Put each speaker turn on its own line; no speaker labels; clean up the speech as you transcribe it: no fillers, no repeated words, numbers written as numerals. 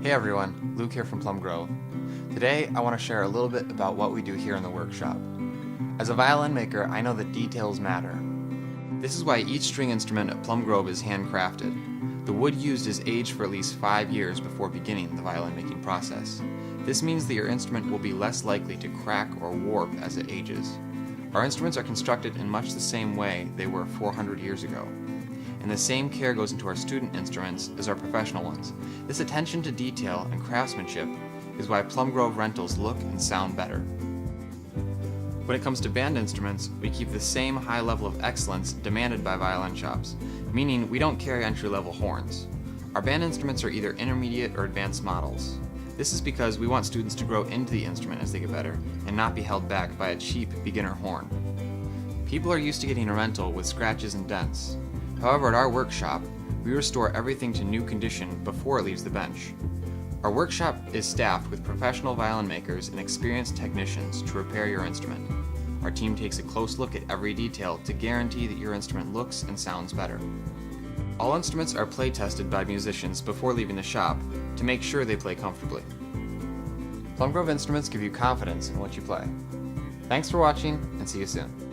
Hey everyone, Luke here from Plum Grove. Today I want to share a little bit about what we do here in the workshop. As a violin maker, I know that details matter. This is why each string instrument at Plum Grove is handcrafted. The wood used is aged for at least 5 years before beginning the violin making process. This means that your instrument will be less likely to crack or warp as it ages. Our instruments are constructed in much the same way they were 400 years ago. And the same care goes into our student instruments as our professional ones. This attention to detail and craftsmanship is why Plum Grove rentals look and sound better. When it comes to band instruments, we keep the same high level of excellence demanded by violin shops, meaning we don't carry entry-level horns. Our band instruments are either intermediate or advanced models. This is because we want students to grow into the instrument as they get better and not be held back by a cheap beginner horn. People are used to getting a rental with scratches and dents. However, at our workshop, we restore everything to new condition before it leaves the bench. Our workshop is staffed with professional violin makers and experienced technicians to repair your instrument. Our team takes a close look at every detail to guarantee that your instrument looks and sounds better. All instruments are play tested by musicians before leaving the shop to make sure they play comfortably. Plum Grove instruments give you confidence in what you play. Thanks for watching, and see you soon.